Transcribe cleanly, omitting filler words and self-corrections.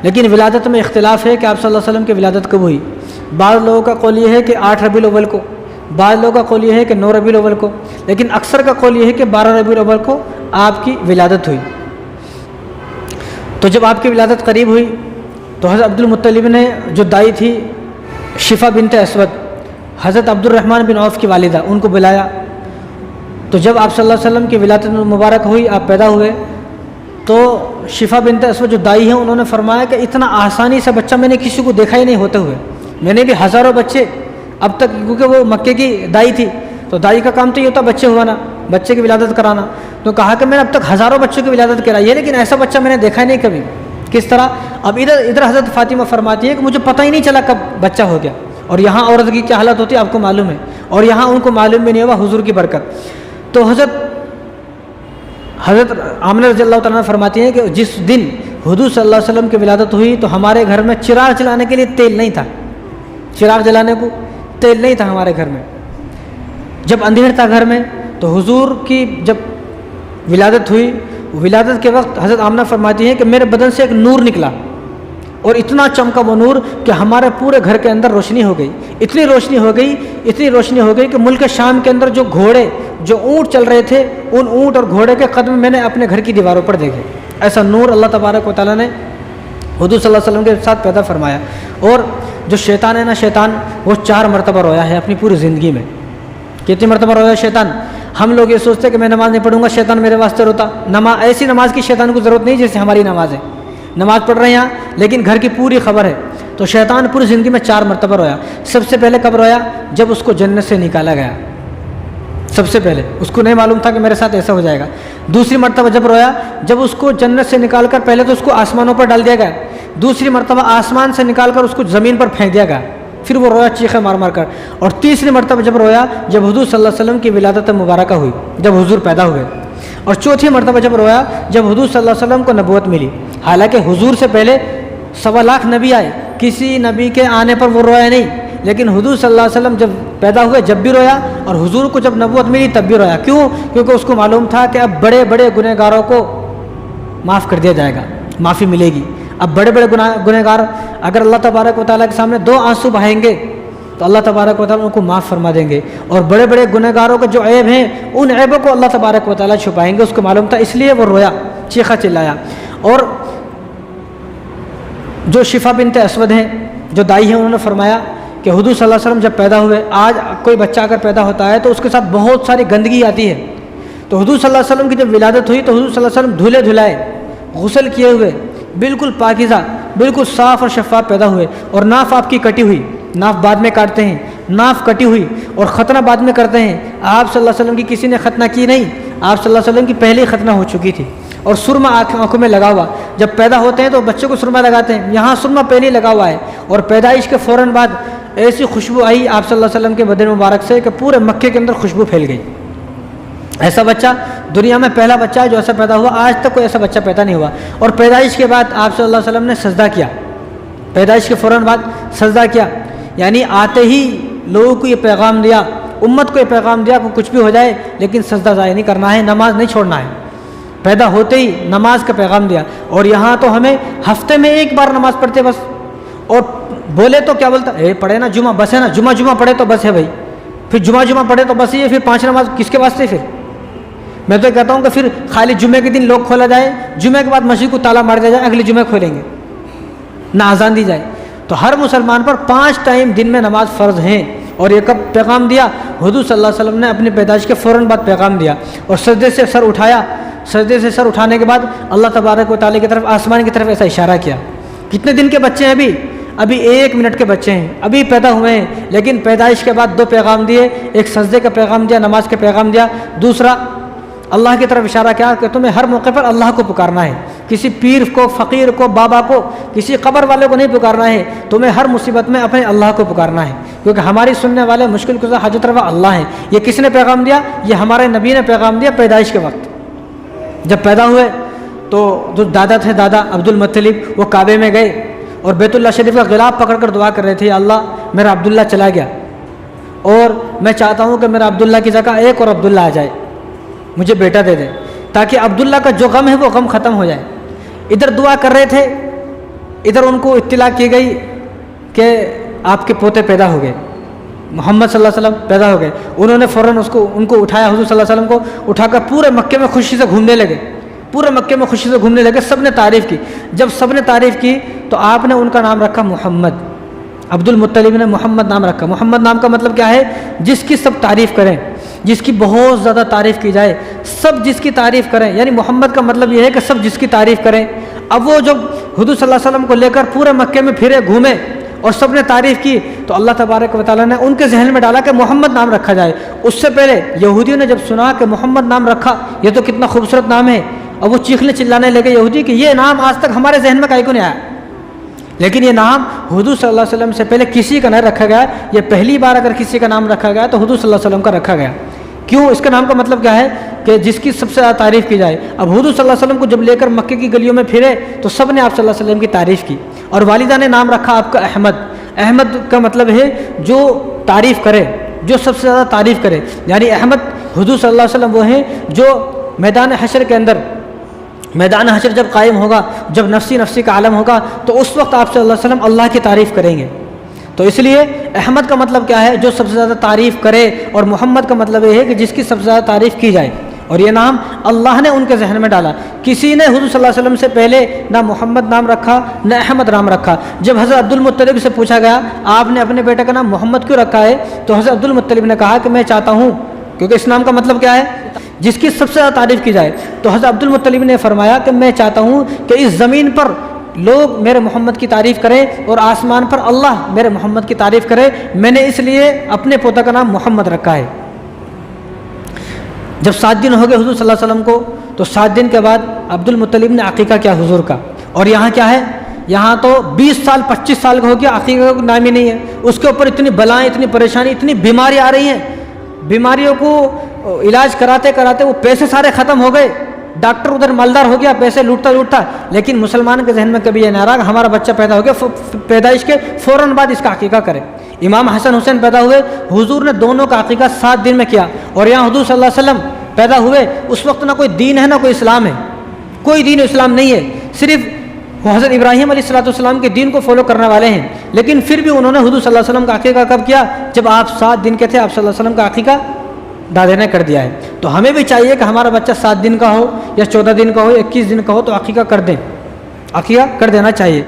لیکن ولادت میں اختلاف ہے کہ آپ صلی اللہ علیہ وسلم کی ولادت کب ہوئی۔ بعض لوگوں کا قول یہ ہے کہ 8 ربیع الاول کو، بعض لوگوں کا قول یہ ہے کہ 9 ربیع الاول کو، لیکن اکثر کا قول یہ ہے کہ 12 ربیع الاول کو آپ کی ولادت ہوئی۔ تو جب آپ کی ولادت قریب ہوئی تو حضرت عبد المطلب نے جو دائی تھی شفا بنت اسود، حضرت عبد الرحمن بن عوف کی والدہ، ان کو بلایا۔ تو جب آپ صلی اللہ علیہ وسلم کی ولادت مبارک ہوئی، آپ پیدا ہوئے، تو شفا بنت اسود جو دائی ہیں انہوں نے فرمایا کہ اتنا آسانی سے بچہ میں نے کسی کو دیکھا ہی نہیں ہوتے ہوئے، میں نے بھی ہزاروں بچے اب تک، کیونکہ وہ مکے کی دائی تھی تو دائی کا کام تو یہ ہوتا بچے ہوانا، بچے کی ولادت کرانا۔ تو کہا کہ میں نے اب تک ہزاروں بچوں کی ولادت کرائی ہے لیکن ایسا بچہ میں نے دیکھا ہی نہیں کبھی۔ کس طرح؟ اب ادھر حضرت فاطمہ فرماتی ہے کہ مجھے پتہ ہی نہیں چلا کب بچہ ہو گیا، اور یہاں عورت کی کیا حالت ہوتی ہے آپ کو معلوم ہے، اور یہاں ان کو معلوم بھی نہیں ہوا حضور کی برکت۔ تو حضرت آمنہ رضی اللہ تعالیٰ عنہ فرماتی ہیں کہ جس دن حضور صلی اللہ علیہ وسلم کی ولادت ہوئی تو ہمارے گھر میں چراغ جلانے کے لیے تیل نہیں تھا، چراغ جلانے کو تیل نہیں تھا ہمارے گھر میں۔ جب اندھیر تھا گھر میں تو حضور کی جب ولادت ہوئی، ولادت کے وقت حضرت آمنہ فرماتی ہیں کہ میرے بدن سے ایک نور نکلا، اور اتنا چمکا وہ نور کہ ہمارے پورے گھر کے اندر روشنی ہو گئی، اتنی روشنی ہو گئی کہ ملک شام کے اندر جو گھوڑے، جو اونٹ چل رہے تھے، ان اونٹ اور گھوڑے کے قدم میں نے اپنے گھر کی دیواروں پر دیکھے۔ ایسا نور اللہ تبارک و تعالیٰ نے حضور صلی اللہ علیہ وسلم کے ساتھ پیدا فرمایا۔ اور جو شیطان ہے نا، شیطان وہ 4 مرتبہ رویا ہے اپنی پوری زندگی میں۔ کتنی مرتبہ رویا شیطان؟ ہم لوگ یہ سوچتے کہ میں نماز نہیں پڑھوں گا شیطان میرے واسطے روتا، ایسی نماز کی شیطان کو ضرورت نہیں جیسے ہماری نماز ہے، نماز پڑھ رہے ہیں یہاں لیکن گھر کی پوری خبر ہے۔ تو شیطان پوری زندگی میں 4 مرتبہ رویا۔ سب سے پہلے کب رویا؟ جب اس کو جنت سے نکالا گیا، سب سے پہلے اس کو نہیں معلوم تھا کہ میرے ساتھ ایسا ہو جائے گا۔ دوسری مرتبہ جب رویا جب اس کو جنت سے نکال کر پہلے تو اس کو آسمانوں پر ڈال دیا گیا، دوسری مرتبہ آسمان سے نکال کر اس کو زمین پر پھینک دیا گیا، پھر وہ رویا چیخے مار مار کر۔ اور تیسری مرتبہ جب رویا جب حضور صلی اللہ علیہ وسلم کی ولادت مبارکہ ہوئی، جب حضور پیدا ہوئے۔ اور چوتھی مرتبہ جب رویا جب حضور صلی اللہ علیہ وسلم کو نبوت ملی۔ حالانکہ حضور سے پہلے 1.25 لاکھ نبی آئے، کسی نبی کے آنے پر وہ رویا نہیں، لیکن حضور صلی اللہ علیہ وسلم جب پیدا ہوئے جب بھی رویا، اور حضور کو جب نبوت ملی تب بھی رویا۔ کیوں؟ کیونکہ اس کو معلوم تھا کہ اب بڑے بڑے گنہگاروں کو معاف کر دیا جائے گا، معافی ملے گی۔ اب بڑے بڑے گنہگار اگر اللہ تبارک و تعالیٰ کے سامنے 2 آنسو بہائیں گے تو اللہ تبارک و تعالیٰ ان کو معاف فرما دیں گے، اور بڑے بڑے گنہگاروں کے جو عیب ہیں ان عیبوں کو اللہ تبارک و تعالیٰ چھپائیں گے۔ اس کو معلوم تھا، اس لیے وہ رویا، چیخا چلایا۔ اور جو شفا بنت اسود ہیں جو دائی ہیں انہوں نے فرمایا کہ حضور صلی اللہ علیہ وسلم جب پیدا ہوئے، آج کوئی بچہ اگر پیدا ہوتا ہے تو اس کے ساتھ بہت ساری گندگی آتی ہے، تو حضور صلی اللہ علیہ وسلم کی جب ولادت ہوئی تو حضور صلی اللہ علیہ وسلم دھلے دھلائے، غسل کیے ہوئے، بالکل پاکیزہ، بالکل صاف اور شفاف پیدا ہوئے۔ اور ناف آپ کی کٹی ہوئی، ناف بعد میں کاٹتے ہیں، ناف کٹی ہوئی، اور ختنہ بعد میں کرتے ہیں۔ آپ صلی اللہ علیہ وسلم کی کسی نے ختنہ کی نہیں، آپ صلی اللہ علیہ وسلم کی پہلے ختنہ ہو چکی تھی، اور سرما آنکھوں میں لگا ہوا۔ جب پیدا ہوتے ہیں تو بچے کو سرما لگاتے ہیں، یہاں سرما پہلے لگا ہوا ہے، اور پیدائش کے فوراً بعد ایسی خوشبو آئی آپ صلی اللہ علیہ وسلم کے بدن مبارک سے کہ پورے مکے کے اندر خوشبو پھیل گئی۔ ایسا بچہ دنیا میں پہلا بچہ ہے جو ایسا پیدا ہوا، آج تک کوئی ایسا بچہ پیدا نہیں ہوا۔ اور پیدائش کے بعد آپ صلی اللہ علیہ وسلم نے سجدہ کیا، پیدائش کے فوراً بعد سجدہ کیا، یعنی آتے ہی لوگوں کو یہ پیغام دیا، امت کو یہ پیغام دیا کہ کچھ بھی ہو جائے لیکن سجدہ ضائع نہیں کرنا ہے، نماز نہیں چھوڑنا ہے۔ پیدا ہوتے ہی نماز کا پیغام دیا، اور یہاں تو ہمیں ہفتے میں 1 بار نماز پڑھتے بس، اور بولے تو کیا بولتا ہے، پڑھے نا جمعہ بس ہے نا، جمعہ پڑھے تو بس ہے بھائی، پھر جمعہ پڑھے تو بس ہی ہے، پھر 5 نماز کس کے واسطے؟ پھر میں تو کہتا ہوں کہ پھر خالی جمعے کے دن لوگ کھولا جائے، جمعے کے بعد مسجد کو تالا مار دیا جائے، اگلے جمعے کھولیں گے، نہ اذان دی جائے۔ تو ہر مسلمان پر 5 ٹائم دن میں نماز فرض ہیں۔ اور یہ کب پیغام دیا؟ حضور صلی اللہ علیہ وسلم نے اپنی پیدائش کے فوراً بعد پیغام دیا، اور سجدے سے سر اٹھایا، سجدے سے سر اٹھانے کے بعد اللہ تبارک و تعالیٰ کی طرف، آسمان کی طرف ایسا اشارہ کیا۔ کتنے دن کے بچے ہیں؟ ابھی 1 منٹ کے بچے ہیں، ابھی پیدا ہوئے ہیں، لیکن پیدائش کے بعد 2 پیغام دیے، ایک سجدے کا پیغام دیا، نماز کا پیغام دیا، دوسرا اللہ کی طرف اشارہ کیا کہ تمہیں ہر موقع پر اللہ کو پکارنا ہے، کسی پیر کو، فقیر کو، بابا کو، کسی قبر والے کو نہیں پکارنا ہے، تمہیں ہر مصیبت میں اپنے اللہ کو پکارنا ہے، کیونکہ ہماری سننے والے مشکل کشا حاجت روا اللہ ہیں۔ یہ کس نے پیغام دیا؟ یہ ہمارے نبی نے پیغام دیا پیدائش کے وقت۔ جب پیدا ہوئے تو جو دادا تھے، دادا عبد المطلب، وہ کعبے میں گئے اور بیت اللہ شریف کا غلاف پکڑ کر دعا کر رہے تھے، یا اللہ میرا عبداللہ چلا گیا اور میں چاہتا ہوں کہ میرا عبداللہ کی جگہ ایک اور عبداللہ آ جائے، مجھے بیٹا دے دے، تاکہ عبداللہ کا جو غم ہے وہ غم ختم ہو جائے۔ ادھر دعا کر رہے تھے ادھر ان کو اطلاع کی گئی کہ آپ کے پوتے پیدا ہو گئے، محمد صلی اللہ علیہ وسلم پیدا ہو گئے۔ انہوں نے فوراً ان کو اٹھایا، حضور صلی اللہ علیہ وسلم کو اٹھا کر پورے مکے میں خوشی سے گھومنے لگے، پورے مکے میں خوشی سے گھومنے لگے، سب نے تعریف کی۔ جب سب نے تعریف کی تو آپ نے ان کا نام رکھا محمد، عبد المطلب نے محمد نام رکھا۔ محمد نام کا مطلب کیا ہے؟ جس کی سب تعریف کریں، جس کی بہت زیادہ تعریف کی جائے، سب جس کی تعریف کریں، یعنی محمد کا مطلب یہ ہے کہ سب جس کی تعریف کریں۔ اب وہ جب حضور صلی اللہ علیہ وسلم کو لے کر پورے مکے میں پھرے، گھومے اور سب نے تعریف کی، تو اللہ تبارک و تعالیٰ نے ان کے ذہن میں ڈالا کہ محمد نام رکھا جائے۔ اس سے پہلے یہودیوں نے جب سنا کہ محمد نام رکھا، یہ تو کتنا خوبصورت نام ہے، اور وہ چیخنے چلانے لگے یہودی کہ یہ نام آج تک ہمارے ذہن میں کہیں کو نہیں آیا۔ لیکن یہ نام حضور صلی اللہ علیہ وسلم سے پہلے کسی کا نہیں رکھا گیا، یہ پہلی بار اگر کسی کا نام رکھا گیا تو حضور صلی اللہ علیہ وسلم کا رکھا گیا۔ کیوں؟ اس کا نام کا مطلب کیا ہے کہ جس کی سب سے زیادہ تعریف کی جائے۔ اب حضور صلی اللہ علیہ وسلم کو جب لے کر مکے کی گلیوں میں پھرے تو سب نے آپ صلی اللہ علیہ وسلم کی تعریف کی، اور والدہ نے نام رکھا آپ کا احمد۔ احمد کا مطلب ہے جو تعریف کرے، جو سب سے زیادہ تعریف کرے، یعنی احمد حضور صلی اللہ علیہ وسلم وہ ہیں جو میدان حشر کے اندر، میدان حشر جب قائم ہوگا، جب نفسی نفسی کا عالم ہوگا، تو اس وقت آپ صلی اللہ علیہ وسلم اللہ کی تعریف کریں گے۔ تو اس لیے احمد کا مطلب کیا ہے؟ جو سب سے زیادہ تعریف کرے، اور محمد کا مطلب یہ ہے کہ جس کی سب سے زیادہ تعریف کی جائے، اور یہ نام اللہ نے ان کے ذہن میں ڈالا۔ کسی نے حضور صلی اللہ علیہ وسلم سے پہلے نہ محمد نام رکھا نہ احمد نام رکھا۔ جب حضرت عبد المطلب سے پوچھا گیا آپ نے اپنے بیٹے کا نام محمد کیوں رکھا ہے، تو حضرت عبد المطلب نے کہا کہ میں چاہتا ہوں، کیونکہ اس نام کا مطلب کیا ہے؟ جس کی سب سے زیادہ تعریف کی جائے۔ تو حضرت عبد المطلب نے فرمایا کہ میں چاہتا ہوں کہ اس زمین پر لوگ میرے محمد کی تعریف کریں اور آسمان پر اللہ میرے محمد کی تعریف کرے، میں نے اس لیے اپنے پوتا کا نام محمد رکھا ہے۔ جب 7 دن ہو گئے حضور صلی اللہ علیہ وسلم کو، تو 7 دن کے بعد عبد المطلب نے عقیقہ کیا حضور کا۔ اور یہاں کیا ہے؟ یہاں تو 20 سال 25 سال کا ہو گیا، عقیقہ کا نام ہی نہیں ہے۔ اس کے اوپر اتنی بلائیں، اتنی پریشانی، اتنی بیماری آ رہی ہیں، بیماریوں کو علاج کراتے کراتے وہ پیسے سارے ختم ہو گئے، ڈاکٹر ادھر مالدار ہو گیا پیسے لوٹتا لوٹتا، لیکن مسلمان کے ذہن میں کبھی یہ نہ رہا کہ ہمارا بچہ پیدا ہو گیا پیدائش کے فوراً بعد اس کا عقیقہ کرے۔ امام حسن حسین پیدا ہوئے، حضور نے دونوں کا عقیقہ 7 دن میں کیا۔ اور یہاں حضور صلی اللہ علیہ وسلم پیدا ہوئے، اس وقت نہ کوئی دین ہے نہ کوئی اسلام ہے، کوئی دین اسلام نہیں ہے، صرف حضرت ابراہیم علیہ السلام کے دین کو فالو کرنے والے ہیں۔ لیکن پھر بھی انہوں نے حضور صلی اللہ علیہ وسلم کا عقیقہ کب کیا؟ جب آپ 7 دن کے تھے، آپ صلی اللہ علیہ وسلم کا عقیقہ دادے نے کر دیا ہے۔ تو ہمیں بھی چاہیے کہ ہمارا بچہ 7 دن کا ہو یا 14 دن کا ہو یا 21 دن کا ہو تو عقیقہ کر دیں، عقیقہ کر دینا چاہیے۔